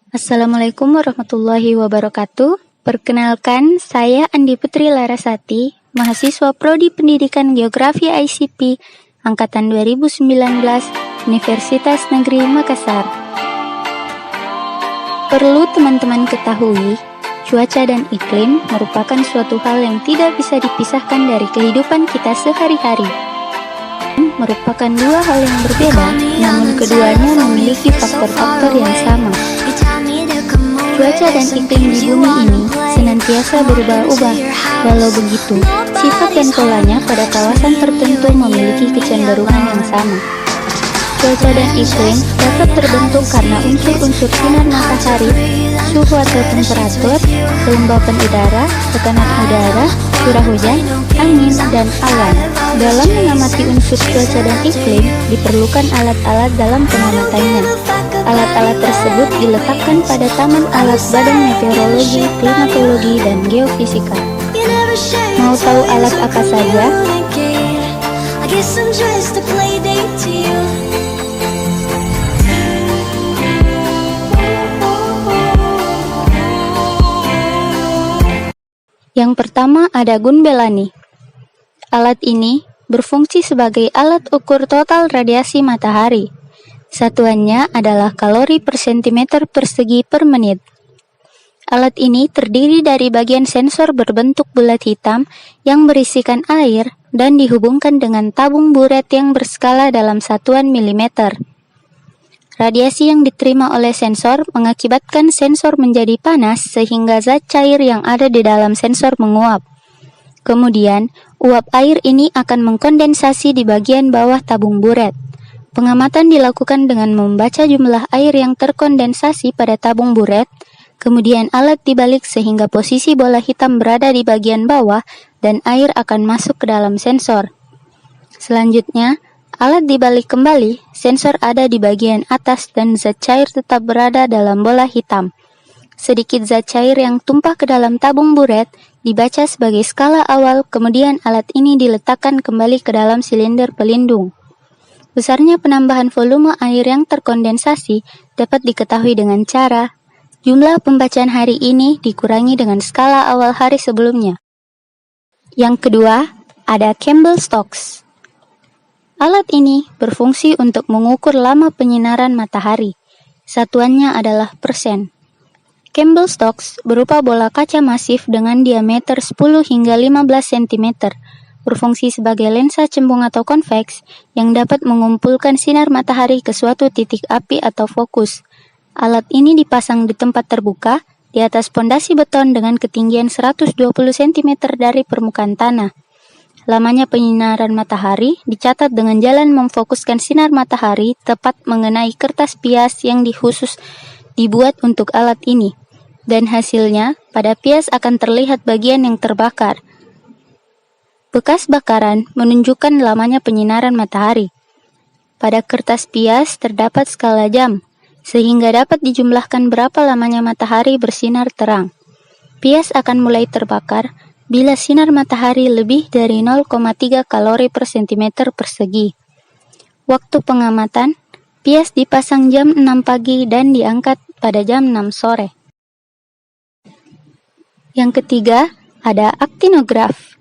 Assalamualaikum warahmatullahi wabarakatuh. Perkenalkan, saya Andi Putri Larasati, mahasiswa Prodi Pendidikan Geografi ICP Angkatan 2019, Universitas Negeri Makassar. Perlu teman-teman ketahui, cuaca dan iklim merupakan suatu hal yang tidak bisa dipisahkan dari kehidupan kita sehari-hari. Merupakan dua hal yang berbeda, namun keduanya memiliki faktor-faktor yang sama. Cuaca dan iklim di bumi ini senantiasa berubah-ubah. Walau begitu, sifat dan polanya pada kawasan tertentu memiliki kecenderungan yang sama. Cuaca dan iklim dapat terbentuk karena unsur-unsur sinar matahari, suhu atau temperatur, kelembapan udara, tekanan udara, curah hujan, angin, dan awan. Dalam mengamati unsur cuaca dan iklim, diperlukan alat-alat dalam pengamatannya. Alat-alat tersebut diletakkan pada Taman Alat Badan Meteorologi, Klimatologi, dan Geofisika. Mau tahu alat apa saja? Yang pertama ada Gunbelani. Alat ini berfungsi sebagai alat ukur total radiasi matahari. Satuannya adalah kalori per sentimeter persegi per menit. Alat ini terdiri dari bagian sensor berbentuk bulat hitam yang berisikan air dan dihubungkan dengan tabung buret yang berskala dalam satuan milimeter. Radiasi yang diterima oleh sensor mengakibatkan sensor menjadi panas sehingga zat cair yang ada di dalam sensor menguap. Kemudian, uap air ini akan mengkondensasi di bagian bawah tabung buret. Pengamatan dilakukan dengan membaca jumlah air yang terkondensasi pada tabung buret, kemudian alat dibalik sehingga posisi bola hitam berada di bagian bawah dan air akan masuk ke dalam sensor. Selanjutnya, alat dibalik kembali, sensor ada di bagian atas dan zat cair tetap berada dalam bola hitam. Sedikit zat cair yang tumpah ke dalam tabung buret dibaca sebagai skala awal, kemudian alat ini diletakkan kembali ke dalam silinder pelindung. Besarnya penambahan volume air yang terkondensasi dapat diketahui dengan cara jumlah pembacaan hari ini dikurangi dengan skala awal hari sebelumnya. Yang kedua, ada Campbell-Stokes. Alat ini berfungsi untuk mengukur lama penyinaran matahari. Satuannya adalah persen. Campbell-Stokes berupa bola kaca masif dengan diameter 10 hingga 15 cm. Berfungsi sebagai lensa cembung atau konveks yang dapat mengumpulkan sinar matahari ke suatu titik api atau fokus. Alat ini dipasang di tempat terbuka di atas pondasi beton dengan ketinggian 120 cm dari permukaan tanah. Lamanya penyinaran matahari dicatat dengan jalan memfokuskan sinar matahari tepat mengenai kertas pias yang khusus dibuat untuk alat ini. Dan hasilnya, pada pias akan terlihat bagian yang terbakar. Bekas bakaran menunjukkan lamanya penyinaran matahari. Pada kertas pias terdapat skala jam, sehingga dapat dijumlahkan berapa lamanya matahari bersinar terang. Pias akan mulai terbakar bila sinar matahari lebih dari 0,3 kalori per sentimeter persegi. Waktu pengamatan, pias dipasang jam 6 pagi dan diangkat pada jam 6 sore. Yang ketiga, ada aktinograf.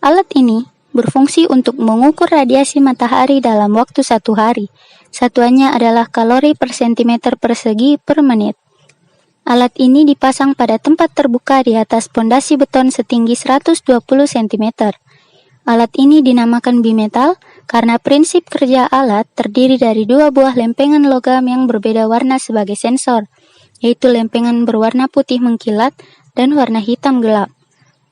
Alat ini berfungsi untuk mengukur radiasi matahari dalam waktu 1 hari. Satuannya adalah kalori per sentimeter persegi per menit. Alat ini dipasang pada tempat terbuka di atas pondasi beton setinggi 120 cm. Alat ini dinamakan bimetal karena prinsip kerja alat terdiri dari dua buah lempengan logam yang berbeda warna sebagai sensor, yaitu lempengan berwarna putih mengkilat dan warna hitam gelap.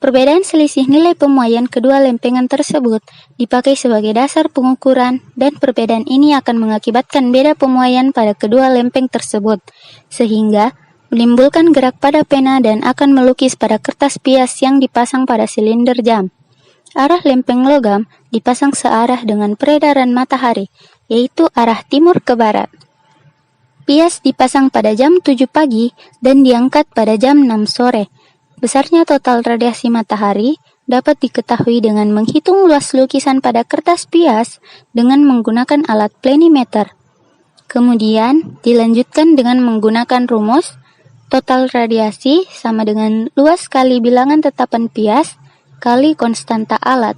Perbedaan selisih nilai pemuaian kedua lempengan tersebut dipakai sebagai dasar pengukuran dan perbedaan ini akan mengakibatkan beda pemuaian pada kedua lempeng tersebut, sehingga menimbulkan gerak pada pena dan akan melukis pada kertas pias yang dipasang pada silinder jam. Arah lempeng logam dipasang searah dengan peredaran matahari, yaitu arah timur ke barat. Pias dipasang pada jam 7 pagi dan diangkat pada jam 6 sore. Besarnya total radiasi matahari dapat diketahui dengan menghitung luas lukisan pada kertas pias dengan menggunakan alat planimeter. Kemudian dilanjutkan dengan menggunakan rumus Total radiasi sama dengan luas kali bilangan tetapan Pias kali konstanta alat.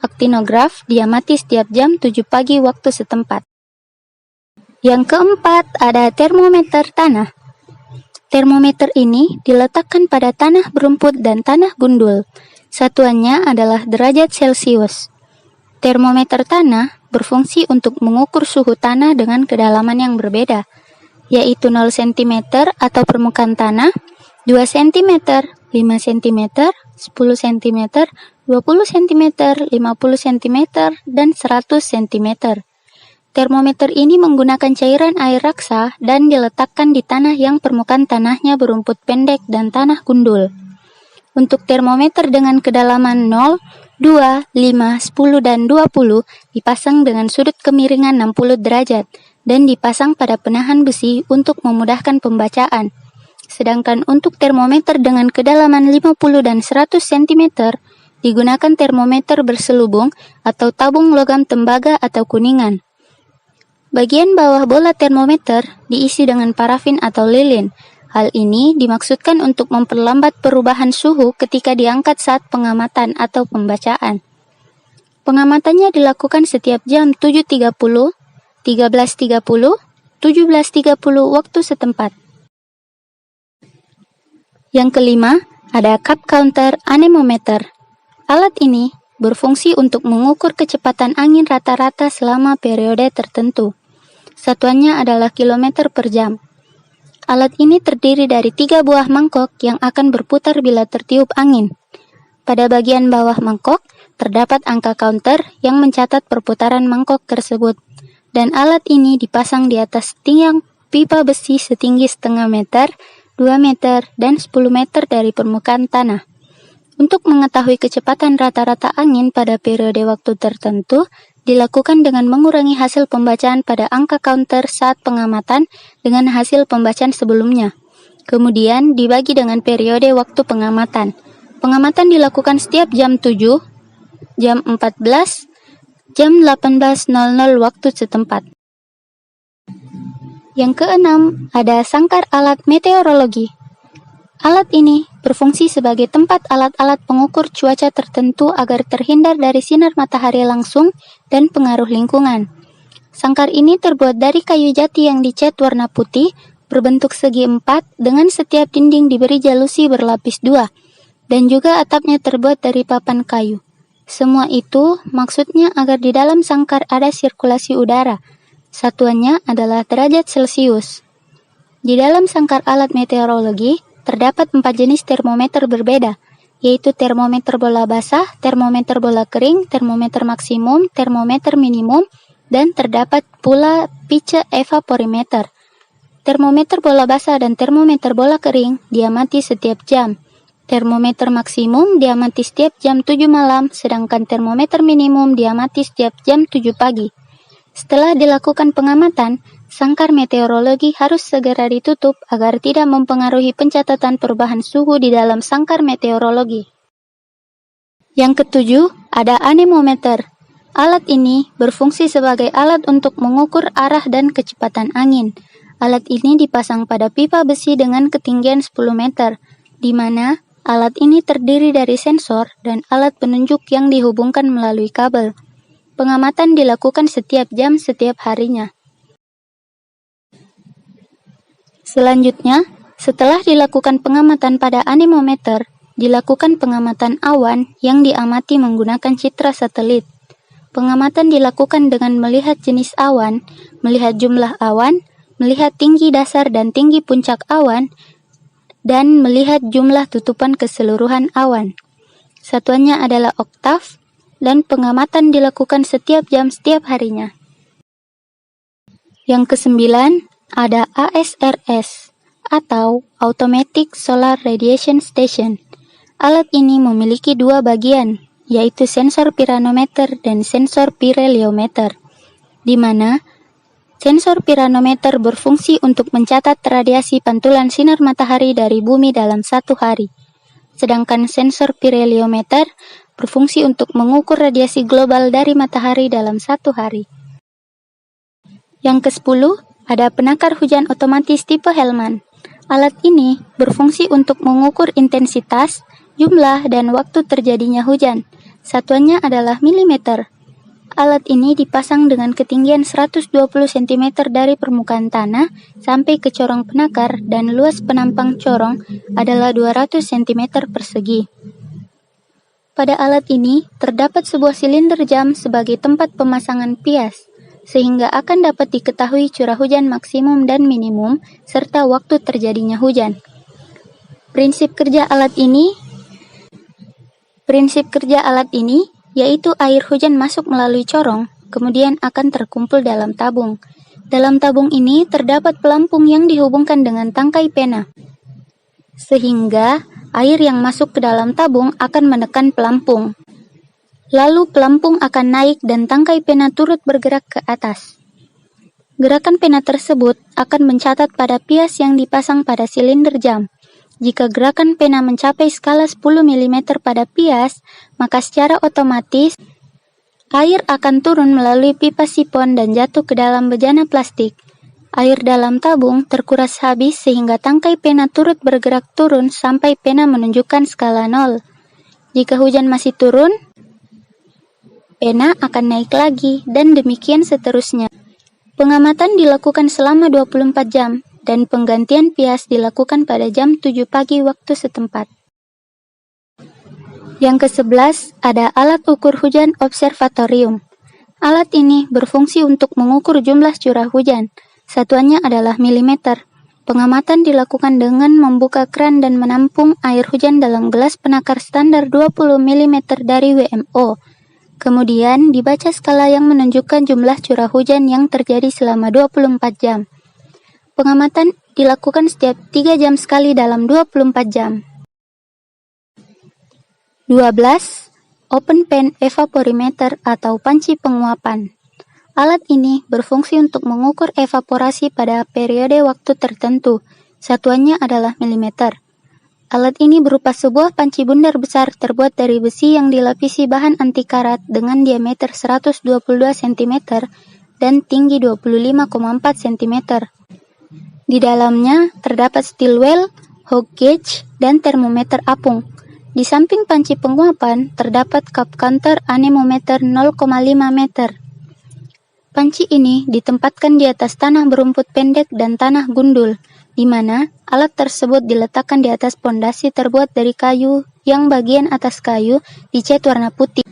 Aktinograf diamati setiap jam 7 pagi waktu setempat. Yang keempat, ada termometer tanah. Termometer ini diletakkan pada tanah berumput dan tanah gundul. Satuannya adalah derajat Celcius. Termometer tanah berfungsi untuk mengukur suhu tanah dengan kedalaman yang berbeda, yaitu 0 cm atau permukaan tanah, 2 cm, 5 cm, 10 cm, 20 cm, 50 cm, dan 100 cm. Termometer ini menggunakan cairan air raksa dan diletakkan di tanah yang permukaan tanahnya berumput pendek dan tanah gundul. Untuk termometer dengan kedalaman 0, 2, 5, 10, dan 20 dipasang dengan sudut kemiringan 60 derajat dan dipasang pada penahan besi untuk memudahkan pembacaan. Sedangkan untuk termometer dengan kedalaman 50 dan 100 cm digunakan termometer berselubung atau tabung logam tembaga atau kuningan. Bagian bawah bola termometer diisi dengan parafin atau lilin. Hal ini dimaksudkan untuk memperlambat perubahan suhu ketika diangkat saat pengamatan atau pembacaan. Pengamatannya dilakukan setiap jam 7.30, 13.30, 17.30 waktu setempat. Yang kelima, ada cup counter anemometer. Alat ini berfungsi untuk mengukur kecepatan angin rata-rata selama periode tertentu. Satuannya adalah kilometer per jam. Alat ini terdiri dari 3 buah mangkok yang akan berputar bila tertiup angin. Pada bagian bawah mangkok, terdapat angka counter yang mencatat perputaran mangkok tersebut. Dan alat ini dipasang di atas tiang pipa besi setinggi setengah meter, 2 meter, dan 10 meter dari permukaan tanah. Untuk mengetahui kecepatan rata-rata angin pada periode waktu tertentu, dilakukan dengan mengurangi hasil pembacaan pada angka counter saat pengamatan dengan hasil pembacaan sebelumnya. Kemudian dibagi dengan periode waktu pengamatan. Pengamatan dilakukan setiap jam 7, jam 14, jam 18.00 waktu setempat. Yang keenam, ada sangkar alat meteorologi. Alat ini berfungsi sebagai tempat alat-alat pengukur cuaca tertentu agar terhindar dari sinar matahari langsung dan pengaruh lingkungan. Sangkar ini terbuat dari kayu jati yang dicat warna putih, berbentuk segi 4 dengan setiap dinding diberi jalusi berlapis 2, dan juga atapnya terbuat dari papan kayu. Semua itu maksudnya agar di dalam sangkar ada sirkulasi udara. Satuannya adalah derajat Celcius. Di dalam sangkar alat meteorologi, terdapat 4 jenis termometer berbeda, yaitu termometer bola basah, termometer bola kering, termometer maksimum, termometer minimum, dan terdapat pula pitch evaporimeter. Termometer bola basah dan termometer bola kering diamati setiap jam. Termometer maksimum diamati setiap jam 7 malam, sedangkan termometer minimum diamati setiap jam 7 pagi. Setelah dilakukan pengamatan, sangkar meteorologi harus segera ditutup agar tidak mempengaruhi pencatatan perubahan suhu di dalam sangkar meteorologi. Yang ketujuh, ada anemometer. Alat ini berfungsi sebagai alat untuk mengukur arah dan kecepatan angin. Alat ini dipasang pada pipa besi dengan ketinggian 10 meter, di mana alat ini terdiri dari sensor dan alat penunjuk yang dihubungkan melalui kabel. Pengamatan dilakukan setiap jam setiap harinya. Selanjutnya, setelah dilakukan pengamatan pada anemometer, dilakukan pengamatan awan yang diamati menggunakan citra satelit. Pengamatan dilakukan dengan melihat jenis awan, melihat jumlah awan, melihat tinggi dasar dan tinggi puncak awan, dan melihat jumlah tutupan keseluruhan awan. Satuannya adalah oktav, dan pengamatan dilakukan setiap jam setiap harinya. Yang kesembilan, ada ASRS atau Automatic Solar Radiation Station. Alat ini memiliki 2 bagian, yaitu sensor piranometer dan sensor pirheliometer, di mana sensor piranometer berfungsi untuk mencatat radiasi pantulan sinar matahari dari bumi dalam 1 hari. Sedangkan sensor pirheliometer berfungsi untuk mengukur radiasi global dari matahari dalam 1 hari. Yang ke-10, ada penakar hujan otomatis tipe Hellman. Alat ini berfungsi untuk mengukur intensitas, jumlah, dan waktu terjadinya hujan. Satuannya adalah milimeter. Alat ini dipasang dengan ketinggian 120 cm dari permukaan tanah sampai ke corong penakar dan luas penampang corong adalah 200 cm persegi. Pada alat ini terdapat sebuah silinder jam sebagai tempat pemasangan pias, sehingga akan dapat diketahui curah hujan maksimum dan minimum serta waktu terjadinya hujan. Prinsip kerja alat ini yaitu air hujan masuk melalui corong, kemudian akan terkumpul dalam tabung. Dalam tabung ini terdapat pelampung yang dihubungkan dengan tangkai pena, sehingga air yang masuk ke dalam tabung akan menekan pelampung. Lalu pelampung akan naik dan tangkai pena turut bergerak ke atas. Gerakan pena tersebut akan mencatat pada pias yang dipasang pada silinder jam. Jika gerakan pena mencapai skala 10 mm pada pias, maka secara otomatis air akan turun melalui pipa sipon dan jatuh ke dalam bejana plastik. Air dalam tabung terkuras habis sehingga tangkai pena turut bergerak turun sampai pena menunjukkan skala 0. Jika hujan masih turun, pena akan naik lagi dan demikian seterusnya. Pengamatan dilakukan selama 24 jam. Dan penggantian pias dilakukan pada jam 7 pagi waktu setempat. Yang ke-11 ada alat ukur hujan observatorium. Alat ini berfungsi untuk mengukur jumlah curah hujan. Satuannya adalah milimeter. Pengamatan dilakukan dengan membuka keran dan menampung air hujan dalam gelas penakar standar 20 mm dari WMO. Kemudian dibaca skala yang menunjukkan jumlah curah hujan yang terjadi selama 24 jam. Pengamatan dilakukan setiap 3 jam sekali dalam 24 jam. 12. Open pan evaporimeter atau panci penguapan. Alat ini berfungsi untuk mengukur evaporasi pada periode waktu tertentu. Satuannya adalah milimeter. Alat ini berupa sebuah panci bundar besar terbuat dari besi yang dilapisi bahan anti karat dengan diameter 122 cm dan tinggi 25,4 cm. Di dalamnya terdapat steel well, hog gauge, dan termometer apung. Di samping panci penguapan terdapat cup counter anemometer 0,5 meter. Panci ini ditempatkan di atas tanah berumput pendek dan tanah gundul, di mana alat tersebut diletakkan di atas pondasi terbuat dari kayu yang bagian atas kayu dicat warna putih.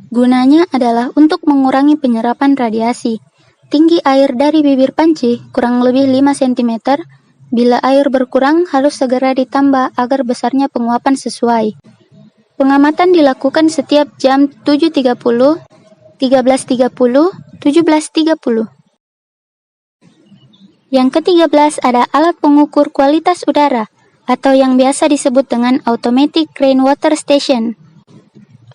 Gunanya adalah untuk mengurangi penyerapan radiasi. Tinggi air dari bibir panci kurang lebih 5 cm. Bila air berkurang, harus segera ditambah agar besarnya penguapan sesuai. Pengamatan dilakukan setiap jam 7.30, 13.30, 17.30. Yang ke-13 ada alat pengukur kualitas udara, atau yang biasa disebut dengan Automatic Rainwater Station.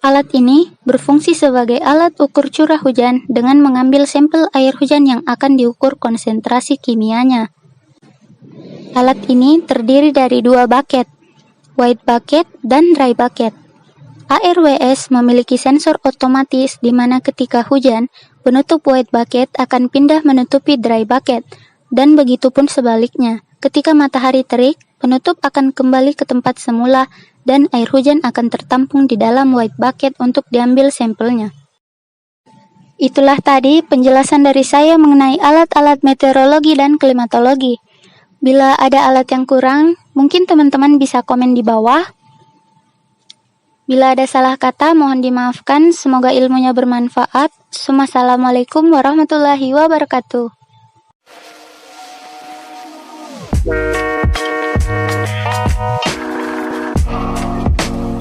Alat ini berfungsi sebagai alat ukur curah hujan dengan mengambil sampel air hujan yang akan diukur konsentrasi kimianya. Alat ini terdiri dari 2 bucket, white bucket dan dry bucket. ARWS memiliki sensor otomatis di mana ketika hujan, penutup white bucket akan pindah menutupi dry bucket, dan begitu pun sebaliknya. Ketika matahari terik, penutup akan kembali ke tempat semula dan air hujan akan tertampung di dalam white bucket untuk diambil sampelnya. Itulah tadi penjelasan dari saya mengenai alat-alat meteorologi dan klimatologi. Bila ada alat yang kurang, mungkin teman-teman bisa komen di bawah. Bila ada salah kata, mohon dimaafkan. Semoga ilmunya bermanfaat. Assalamualaikum warahmatullahi wabarakatuh.